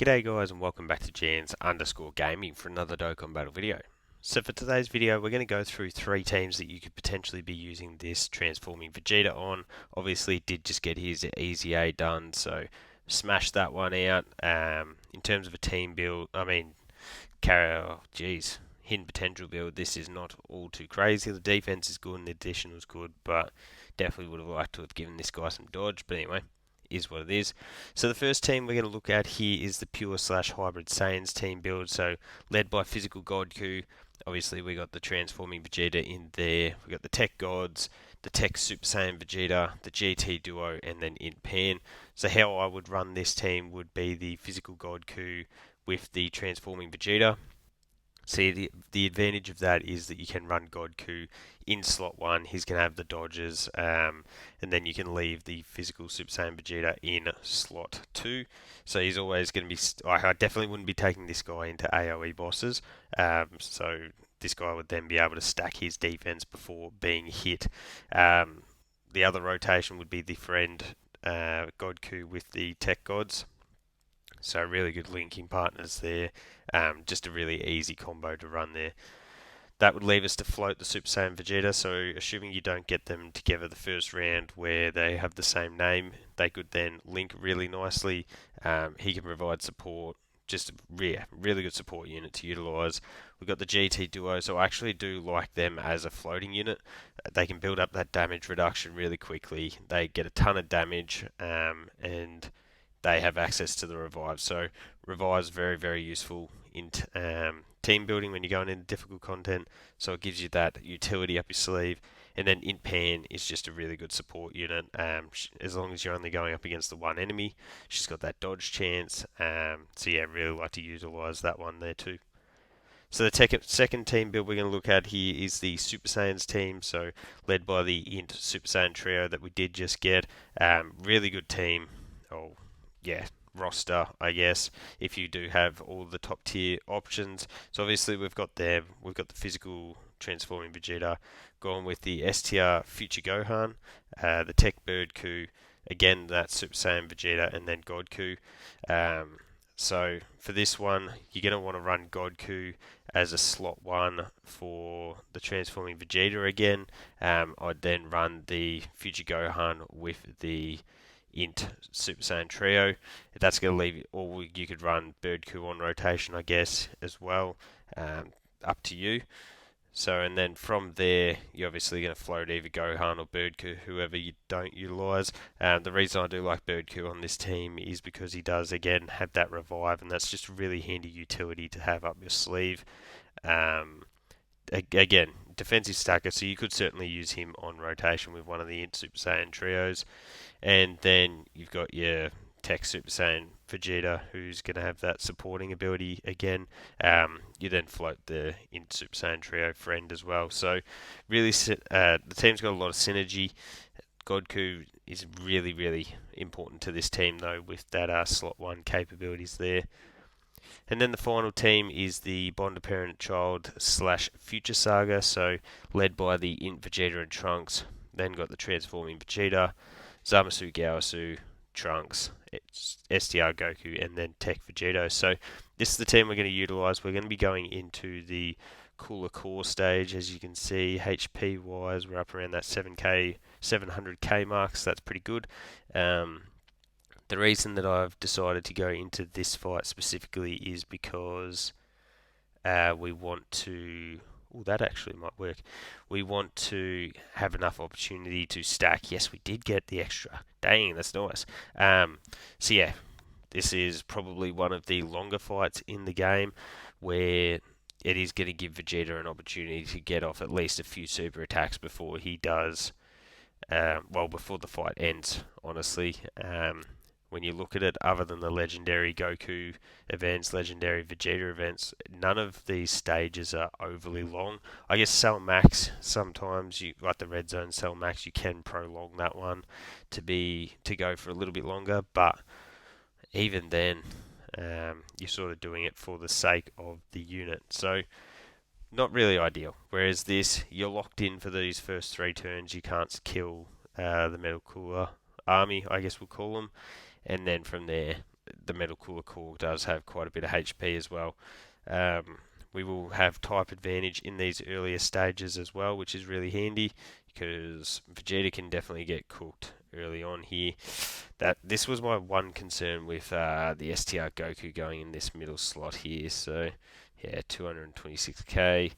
G'day guys and welcome back to Jans_Gaming for another Dokkan Battle video. So for today's video we're going to go through three teams that you could potentially be using this Transforming Vegeta on. Obviously did just get his EZA done, so smash that one out. In terms of a team build, hidden potential build, this is not all too crazy. The defense is good and the addition was good, but definitely would have liked to have given this guy some dodge, but anyway. Is what it is. So the first team we're going to look at here is the Pure/Hybrid Saiyans team build. So led by Physical Godku. Obviously we got the Transforming Vegeta in there. We got the Tech Gods, the Tech Super Saiyan Vegeta, the GT Duo, and then in Pan. So how I would run this team would be the Physical Godku with the Transforming Vegeta. See, the advantage of that is that you can run Godku in slot 1. He's going to have the dodges, and then you can leave the physical Super Saiyan Vegeta in slot 2. So he's always going to be... I definitely wouldn't be taking this guy into AoE bosses. So this guy would then be able to stack his defense before being hit. The other rotation would be the friend Godku with the Tech Gods. So really good linking partners there. Just a really easy combo to run there. That would leave us to float the Super Saiyan Vegeta. So assuming you don't get them together the first round where they have the same name, they could then link really nicely. He can provide support. Just a really good support unit to utilise. We've got the GT Duo, so I actually do like them as a floating unit. They can build up that damage reduction really quickly. They get a ton of damage, and they have access to the revive. So revive is very, very useful in team building when you're going into difficult content. So it gives you that utility up your sleeve. And then Int Pan is just a really good support unit. As long as you're only going up against the one enemy, she's got that dodge chance. So yeah, really like to utilise that one there too. So the second team build we're going to look at here is the Super Saiyans team, so led by the Int Super Saiyan trio that we did just get. Really good team. Roster, I guess, if you do have all the top tier options. So obviously we've got them. We've got the physical Transforming Vegeta, going with the STR Future Gohan, the Tech Birdku, again that Super Saiyan Vegeta, and then Godku. So for this one, you're going to want to run Godku as a slot 1 for the Transforming Vegeta again. I'd then run the Future Gohan with the Int Super Saiyan trio. That's going to leave, or you could run Birdku on rotation, I guess, as well. Up to you. So, and then from there, you're obviously going to float either Gohan or Birdku, whoever you don't utilise. The reason I do like Birdku on this team is because he does, again, have that revive, and that's just a really handy utility to have up your sleeve. Again, defensive stacker, so you could certainly use him on rotation with one of the Int Super Saiyan trios. And then you've got your Tech Super Saiyan Vegeta, who's going to have that supporting ability again. You then float the Int Super Saiyan trio friend as well. So really, the team's got a lot of synergy. Godku is really, really important to this team, though, with that slot 1 capabilities there. And then the final team is the Bond of Parent Child / Future Saga, so led by the Int Vegeta and Trunks. Then got the Transforming Vegeta, Zamasu Gaosu, Trunks, STR Goku, and then Tech Vegeta. So this is the team we're going to utilise. We're going to be going into the cooler core stage. As you can see, HP wise, we're up around that 700k mark, so that's pretty good. The reason that I've decided to go into this fight specifically is because we want to... Oh, that actually might work. We want to have enough opportunity to stack. Yes, we did get the extra. Dang, that's nice. So yeah, this is probably one of the longer fights in the game where it is going to give Vegeta an opportunity to get off at least a few super attacks before he does... before the fight ends, honestly. When you look at it, other than the legendary Goku events, legendary Vegeta events, none of these stages are overly long. I guess Cell Max, sometimes, like the Red Zone Cell Max, you can prolong that one to go for a little bit longer, but even then, you're sort of doing it for the sake of the unit. So, not really ideal. Whereas this, you're locked in for these first 3 turns. You can't kill the Metal Cooler Army, I guess we'll call them. And then from there, the Metal Cooler core does have quite a bit of HP as well. Um, we will have type advantage in these earlier stages as well, which is really handy because Vegeta can definitely get cooked early on here. This was my one concern with the STR Goku going in this middle slot here. So yeah, 226k.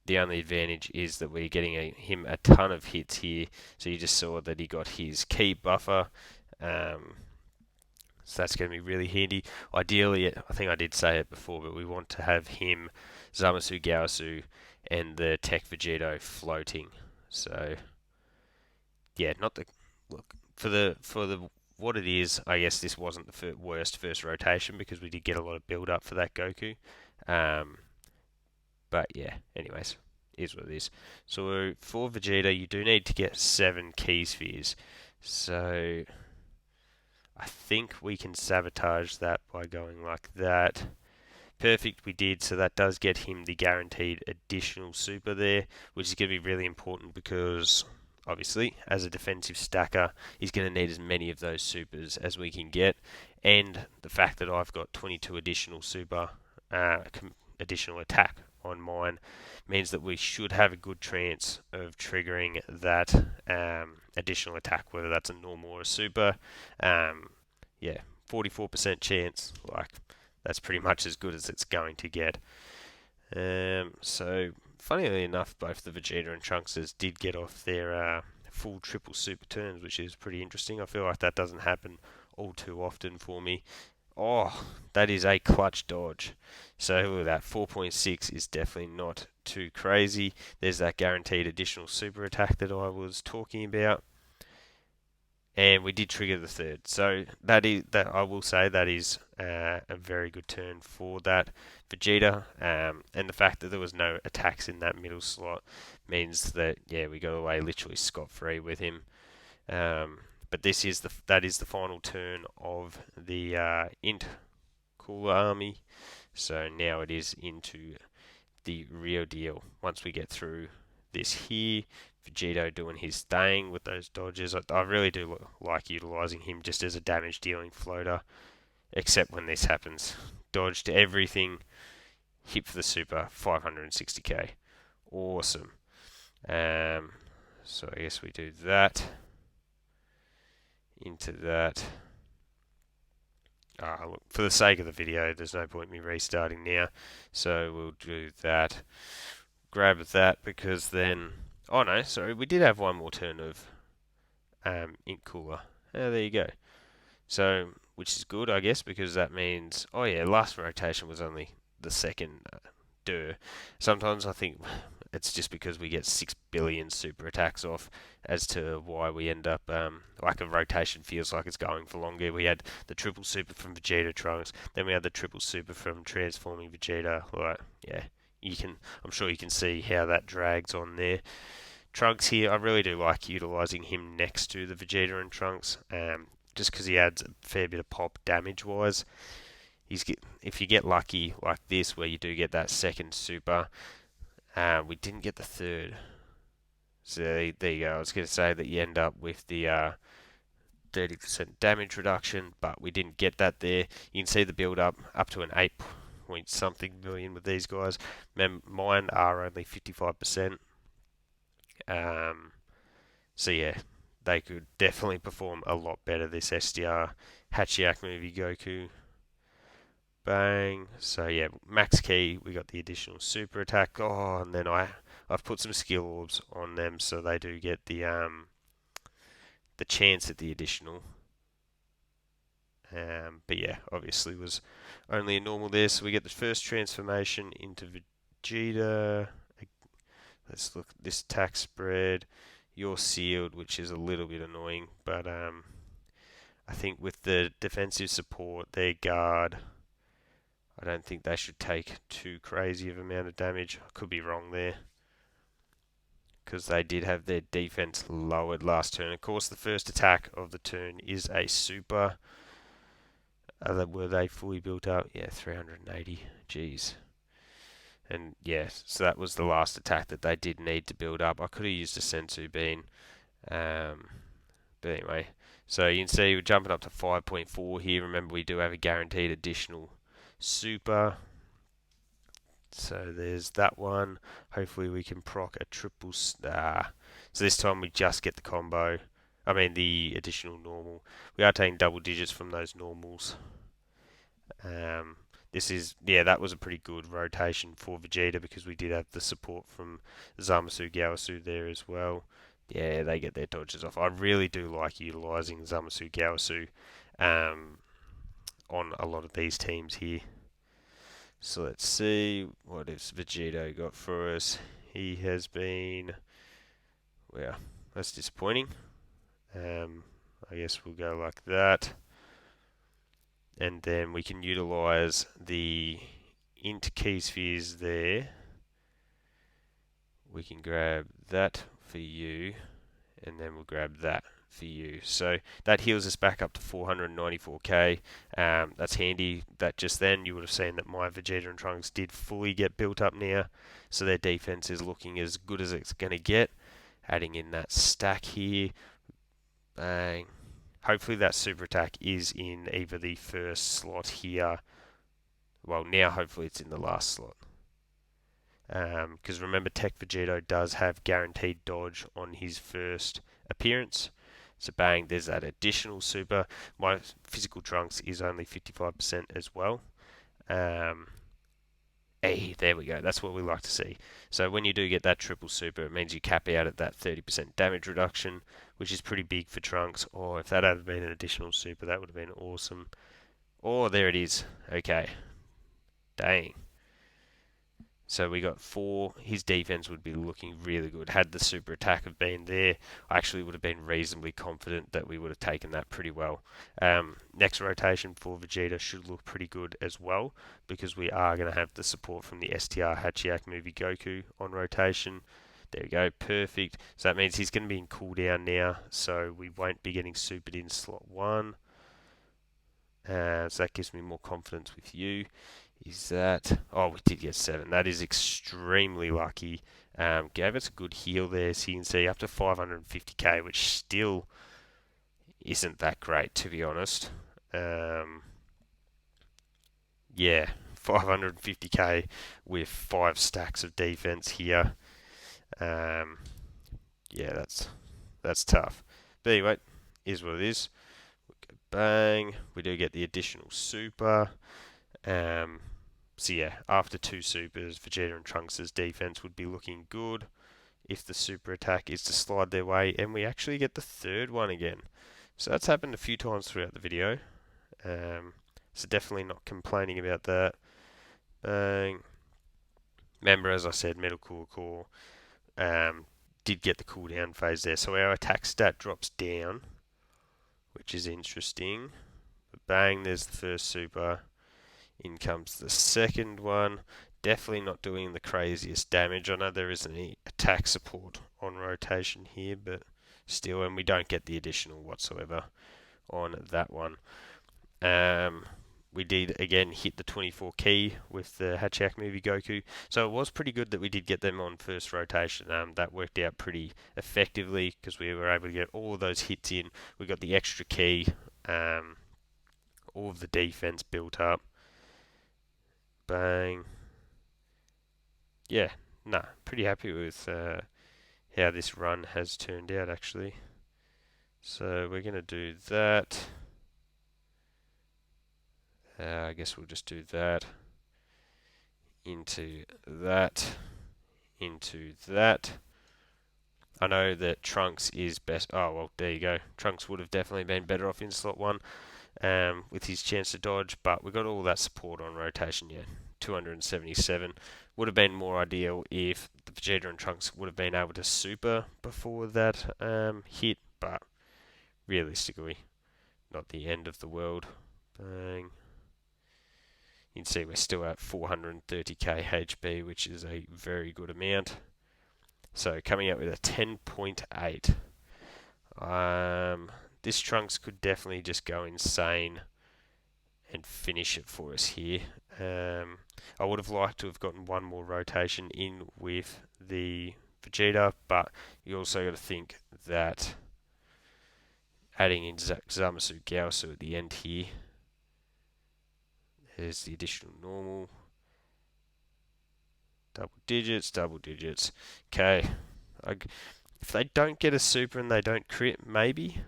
The only advantage is that we're getting him a ton of hits here. So you just saw that he got his key buffer. So that's going to be really handy. Ideally, I think I did say it before, but we want to have him, Zamasu Gaosu, and the Tech Vegito floating. So yeah, not the look for the what it is. I guess this wasn't the worst first rotation because we did get a lot of build up for that Goku. But yeah, anyways, is what it is. So for Vegeta, you do need to get 7 key spheres. So I think we can sabotage that by going like that. Perfect, we did, so that does get him the guaranteed additional super there, which is going to be really important because, obviously, as a defensive stacker, he's going to need as many of those supers as we can get, and the fact that I've got 22 additional super, additional attack on mine, means that we should have a good chance of triggering that additional attack, whether that's a normal or a super. Yeah, 44% chance, like, that's pretty much as good as it's going to get. So, funnily enough, both the Vegeta and Trunksters did get off their full triple super turns, which is pretty interesting. I feel like that doesn't happen all too often for me. Oh, that is a clutch dodge. So look at that, 4.6 is definitely not too crazy. There's that guaranteed additional super attack that I was talking about. And we did trigger the third. So that I will say that is a very good turn for that Vegeta. And the fact that there was no attacks in that middle slot means that yeah, we got away literally scot-free with him. But that is the final turn of the Int Cooler Army. So now it is into the real deal. Once we get through this here, Vegito doing his thing with those dodges. I really do like utilising him just as a damage dealing floater, except when this happens. Dodged everything, hit for the super, 560k. Awesome. So I guess we do that. Into that. Look, for the sake of the video, there's no point me restarting now. So we'll do that. Grab that because then... Oh no, sorry, we did have one more turn of Ink Cooler. Oh, there you go. So, which is good, I guess, because that means... Oh yeah, last rotation was only the second Sometimes I think it's just because we get 6 billion super attacks off as to why we end up... like a rotation feels like it's going for longer. We had the triple super from Vegeta Trunks, then we had the triple super from Transforming Vegeta. Like, yeah. I'm sure you can see how that drags on there. Trunks here, I really do like utilising him next to the Vegeta and Trunks, just because he adds a fair bit of pop damage-wise. If you get lucky like this, where you do get that second super, we didn't get the third. So there you go. I was going to say that you end up with the 30% damage reduction, but we didn't get that there. You can see the build-up up to an 8 point something million with these guys. Mine are only 55%. So yeah, they could definitely perform a lot better this SDR Hachiyak movie Goku. Bang. So yeah, max key, we got the additional super attack. Oh, and then I've put some skill orbs on them so they do get the chance at the additional. But yeah, obviously was only a normal there. So we get the first transformation into Vegeta. Let's look at this attack spread. You're sealed, which is a little bit annoying, but I think with the defensive support, their guard, I don't think they should take too crazy of amount of damage. I could be wrong there, because they did have their defense lowered last turn. Of course, the first attack of the turn is a super. Were they fully built up? Yeah, 380. Jeez. And yeah, so that was the last attack that they did need to build up. I could have used a Sensu Bean. But anyway, So you can see we're jumping up to 5.4 here. Remember, we do have a guaranteed additional super. So there's that one. Hopefully we can proc a triple. So this time we just get the combo. I mean the additional normal. We are taking double digits from those normals. This is, yeah, that was a pretty good rotation for Vegeta because we did have the support from Zamasu Gaosu there as well. Yeah, they get their dodges off. I really do like utilising Zamasu Gaosu on a lot of these teams here. So let's see what has Vegeta got for us. He has been, well, that's disappointing. I guess we'll go like that. And then we can utilise the int key spheres there. We can grab that for you, and then we'll grab that for you. So that heals us back up to 494k. That's handy. That just then you would have seen that my Vegeta and Trunks did fully get built up now, so their defense is looking as good as it's going to get. Adding in that stack here, bang. Hopefully that super attack is in either the first slot here. Well, now hopefully it's in the last slot. Because remember, Tech Vegito does have guaranteed dodge on his first appearance. So bang, there's that additional super. My physical Trunks is only 55% as well. Hey, there we go. That's what we like to see. So when you do get that triple super, it means you cap out at that 30% damage reduction, which is pretty big for Trunks. Or if that had been an additional super, that would have been awesome. Oh, there it is. Okay. Dang. So we got 4. His defense would be looking really good. Had the super attack have been there, I actually would have been reasonably confident that we would have taken that pretty well. Next rotation for Vegeta should look pretty good as well, because we are going to have the support from the STR Hachiyak movie Goku on rotation. There we go, perfect. So that means he's going to be in cooldown now, so we won't be getting supered in slot 1. So that gives me more confidence with you. Is that... Oh, we did get 7. That is extremely lucky. Gave us a good heal there, so you can see up to 550k, which still isn't that great, to be honest. Yeah, 550k with 5 stacks of defense here. Yeah, that's tough. But anyway, is what it is. Bang. We do get the additional super. So yeah, after 2 supers, Vegeta and Trunks' defense would be looking good if the super attack is to slide their way, and we actually get the 3rd one again. So that's happened a few times throughout the video. So definitely not complaining about that. Remember, as I said, Metal Core did get the cooldown phase there, so our attack stat drops down, which is interesting. But bang, there's the first super. In comes the second one. Definitely not doing the craziest damage. I know there isn't any attack support on rotation here, but still, and we don't get the additional whatsoever on that one. We did again hit the 24 key with the Hachiyak movie Goku, so it was pretty good that we did get them on first rotation. That worked out pretty effectively because we were able to get all of those hits in. We got the extra key, all of the defense built up. Bang. Yeah, pretty happy with how this run has turned out actually. So we're going to do that. I guess we'll just do that. Into that. Into that. I know that Trunks is best. Oh, well, there you go. Trunks would have definitely been better off in slot 1. With his chance to dodge, but we got all that support on rotation, yeah. 277 would have been more ideal if the Vegeta and Trunks would have been able to super before that hit, but realistically, not the end of the world. Bang. You can see we're still at 430k HP, which is a very good amount. So coming out with a 10.8. This Trunks could definitely just go insane and finish it for us here. I would have liked to have gotten one more rotation in with the Vegeta, but you also got to think that adding in Zamasu Gyausu at the end here. There's the additional normal. Double digits, double digits. Okay. If they don't get a super and they don't crit, maybe.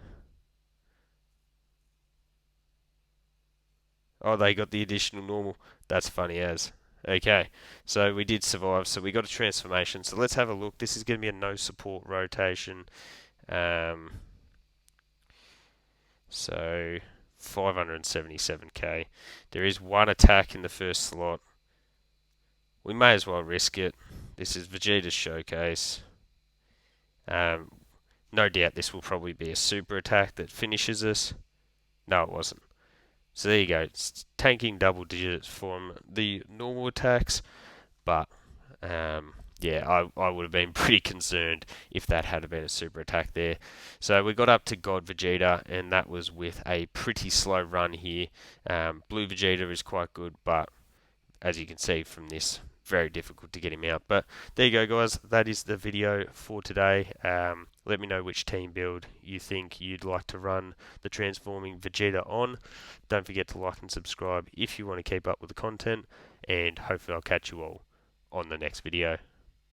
Oh, they got the additional normal. That's funny as. Okay, so we did survive, so we got a transformation. So let's have a look. This is going to be a no support rotation. So 577k. There is one attack in the first slot. We may as well risk it. This is Vegeta's showcase. No doubt this will probably be a super attack that finishes us. No, it wasn't. So there you go. It's tanking double digits from the normal attacks, but yeah, I would have been pretty concerned if that had been a super attack there. So we got up to God Vegeta, and that was with a pretty slow run here. Blue Vegeta is quite good, but as you can see from this, very difficult to get him out. But there you go, guys. That is the video for today. Let me know which team build you think you'd like to run the Transforming Vegeta on. Don't forget to like and subscribe if you want to keep up with the content, and hopefully I'll catch you all on the next video.